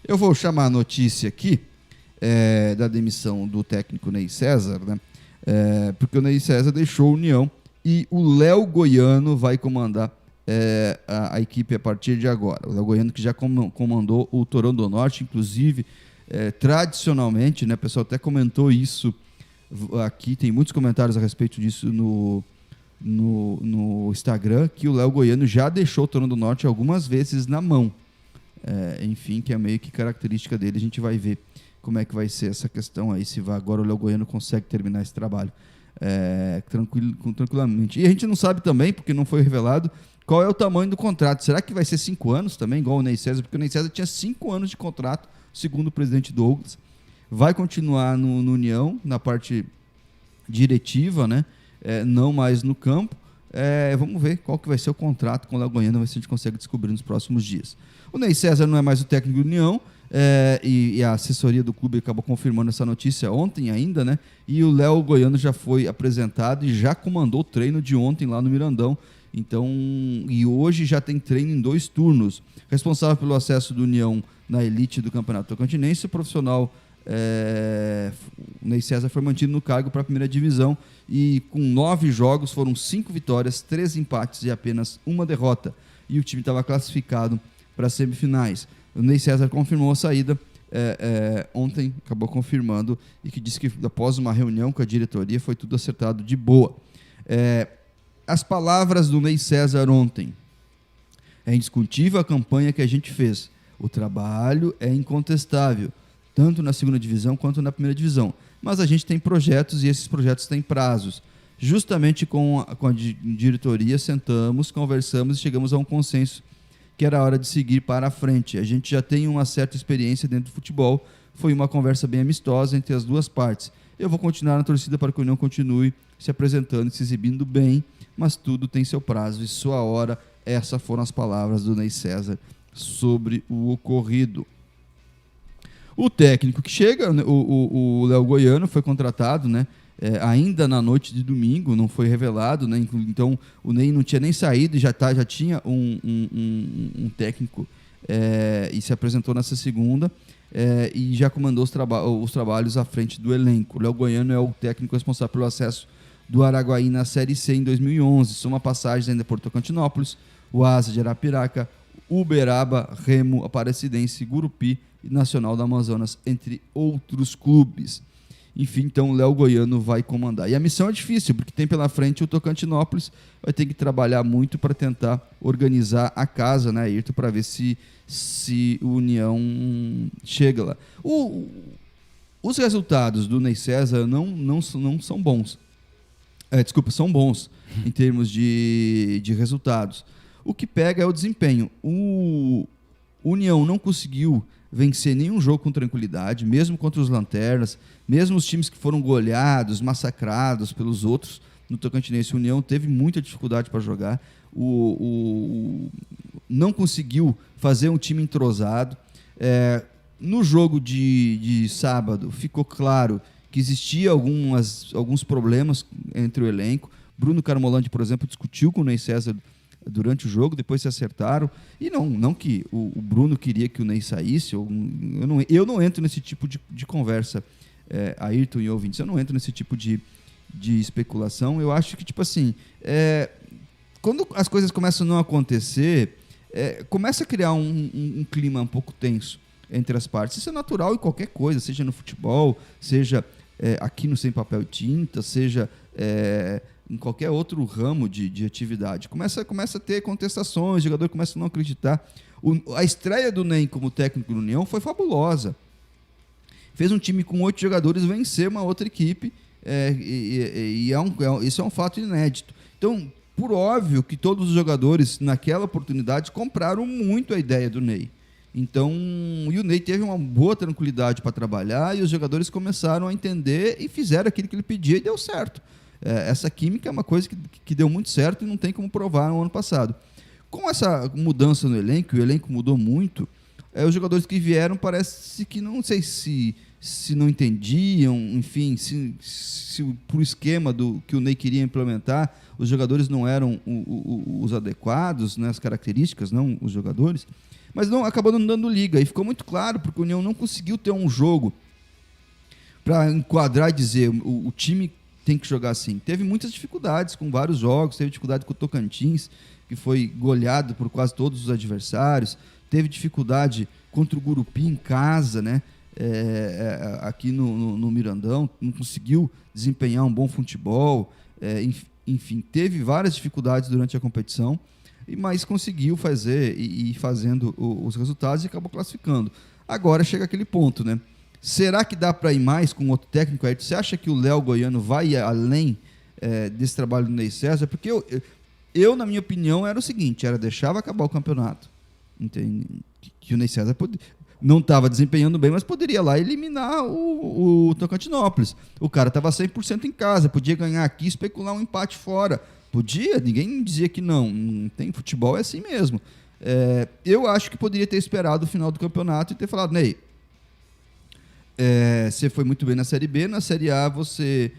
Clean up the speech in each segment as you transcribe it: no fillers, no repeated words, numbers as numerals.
Eu vou chamar a notícia aqui da demissão do técnico Ney César, né? Porque o Ney César deixou a União e o Léo Goiano vai comandar a equipe a partir de agora. O Léo Goiano que já comandou o Torão do Norte, inclusive, tradicionalmente, né? O pessoal até comentou isso aqui, tem muitos comentários a respeito disso no Instagram, que o Léo Goiano já deixou o Torão do Norte algumas vezes na mão. Enfim, que é meio que característica dele. A gente vai ver como é que vai ser essa questão aí, se agora o Léo Goiano consegue terminar esse trabalho tranquilamente. E a gente não sabe também, porque não foi revelado, qual é o tamanho do contrato. Será que vai ser 5 anos também, igual o Ney César? Porque o Ney César tinha 5 anos de contrato, segundo o presidente Douglas. Vai continuar no União, na parte diretiva, né? Não mais no campo. Vamos ver qual que vai ser o contrato com o Léo Goiano, ver se a gente consegue descobrir nos próximos dias. O Ney César não é mais o técnico do União, e a assessoria do clube acabou confirmando essa notícia ontem ainda, né? E o Léo Goiano já foi apresentado e já comandou o treino de ontem lá no Mirandão. Então, e hoje já tem treino em 2 turnos. Responsável pelo acesso do União na elite do Campeonato Tocantinense, o profissional Ney César foi mantido no cargo para a primeira divisão e com 9 jogos foram 5 vitórias, 3 empates e apenas 1 derrota. E o time estava classificado para as semifinais. O Ney César confirmou a saída ontem, acabou confirmando, e que disse que após uma reunião com a diretoria foi tudo acertado de boa. As palavras do Ney César ontem: é indiscutível a campanha que a gente fez, o trabalho é incontestável, tanto na segunda divisão quanto na primeira divisão, mas a gente tem projetos e esses projetos têm prazos. Justamente com a diretoria sentamos, conversamos e chegamos a um consenso que era hora de seguir para a frente. A gente já tem uma certa experiência dentro do futebol, foi uma conversa bem amistosa entre as duas partes. Eu vou continuar na torcida para que o União continue se apresentando e se exibindo bem, mas tudo tem seu prazo e sua hora. Essas foram as palavras do Ney César sobre o ocorrido. O técnico que chega, o Léo Goiano, foi contratado, né? Ainda na noite de domingo, não foi revelado, né? Então o Ney não tinha nem saído e já tinha um técnico e se apresentou nessa segunda e já comandou os trabalhos à frente do elenco. O Léo Goiano é o técnico responsável pelo acesso do Araguaí na Série C em 2011, soma passagens ainda por Tocantinópolis, o Asa de Arapiraca, Uberaba, Remo, Aparecidense, Gurupi e Nacional do Amazonas, entre outros clubes. Enfim, então o Léo Goiano vai comandar. E a missão é difícil, porque tem pela frente o Tocantinópolis, vai ter que trabalhar muito para tentar organizar a casa, né, Ayrton, para ver se o União chega lá. Os resultados do Ney César não são bons. São bons em termos de resultados. O que pega é o desempenho. O União não conseguiu vencer nenhum jogo com tranquilidade, mesmo contra os lanternas, mesmo os times que foram goleados, massacrados pelos outros. No Tocantinense, o União teve muita dificuldade para jogar, não conseguiu fazer um time entrosado. No jogo de sábado, ficou claro que existia alguns problemas entre o elenco. Bruno Carmolandi, por exemplo, discutiu com o Ney César durante o jogo, depois se acertaram, e não que o Bruno queria que o Ney saísse, eu não entro nesse tipo de conversa, Ayrton e ouvintes, eu não entro nesse tipo de especulação. Eu acho que, tipo assim, quando as coisas começam a não acontecer, começa a criar um clima um pouco tenso entre as partes. Isso é natural em qualquer coisa, seja no futebol, seja aqui no Sem Papel e Tinta, seja em qualquer outro ramo de atividade. Começa a ter contestações, o jogador começa a não acreditar. A estreia do Ney como técnico do União foi fabulosa. Fez um time com 8 jogadores vencer uma outra equipe, isso é um fato inédito. Então, por óbvio que todos os jogadores, naquela oportunidade, compraram muito a ideia do Ney. Então, e o Ney teve uma boa tranquilidade para trabalhar e os jogadores começaram a entender e fizeram aquilo que ele pedia e deu certo. Essa química é uma coisa que deu muito certo e não tem como provar no ano passado. Com essa mudança no elenco, o elenco mudou muito, os jogadores que vieram parece que não sei se não entendiam, enfim, se por esquema que o Ney queria implementar, os jogadores não eram os adequados, né, as características, não os jogadores, mas não acabou não dando liga. E ficou muito claro, porque o União não conseguiu ter um jogo para enquadrar e dizer o time tem que jogar assim. Teve muitas dificuldades com vários jogos, teve dificuldade com o Tocantins, que foi goleado por quase todos os adversários, teve dificuldade contra o Gurupi em casa, né? Aqui no Mirandão, não conseguiu desempenhar um bom futebol, enfim, teve várias dificuldades durante a competição, mas conseguiu fazer e fazendo os resultados e acabou classificando. Agora chega aquele ponto, né? Será que dá para ir mais com outro técnico? Aí, você acha que o Léo Goiano vai além desse trabalho do Ney César? Porque eu, na minha opinião, era o seguinte, era deixava acabar o campeonato. Entende? Que o Ney César não estava desempenhando bem, mas poderia lá eliminar o Tocantinópolis. O cara estava 100% em casa, podia ganhar aqui, especular um empate fora. Podia, ninguém dizia que não. Não tem, futebol é assim mesmo. Eu acho que poderia ter esperado o final do campeonato e ter falado, Ney, você foi muito bem na Série B, na Série A você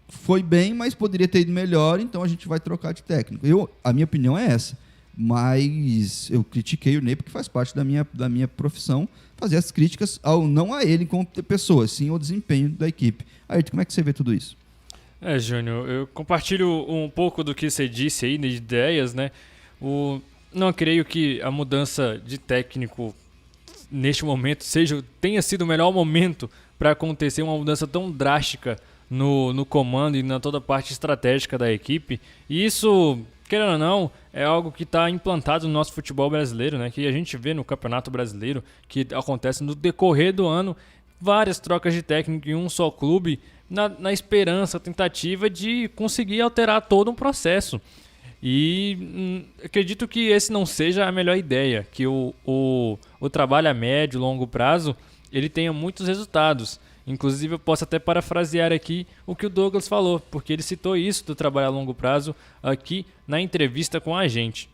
foi bem, mas poderia ter ido melhor, então a gente vai trocar de técnico. A minha opinião é essa, mas eu critiquei o Ney porque faz parte da minha profissão fazer as críticas não a ele como pessoa, sim ao desempenho da equipe. Ayrton, como é que você vê tudo isso? Júnior, eu compartilho um pouco do que você disse aí, de ideias, né? Não creio que a mudança de técnico neste momento tenha sido o melhor momento para acontecer uma mudança tão drástica no comando e na toda a parte estratégica da equipe. E isso, querendo ou não, é algo que está implantado no nosso futebol brasileiro, né? Que a gente vê no Campeonato Brasileiro, que acontece no decorrer do ano, várias trocas de técnico em um só clube, na esperança, tentativa de conseguir alterar todo um processo. E acredito que esse não seja a melhor ideia, que o trabalho a médio e longo prazo ele tenha muitos resultados. Inclusive eu posso até parafrasear aqui o que o Douglas falou, porque ele citou isso do trabalho a longo prazo aqui na entrevista com a gente.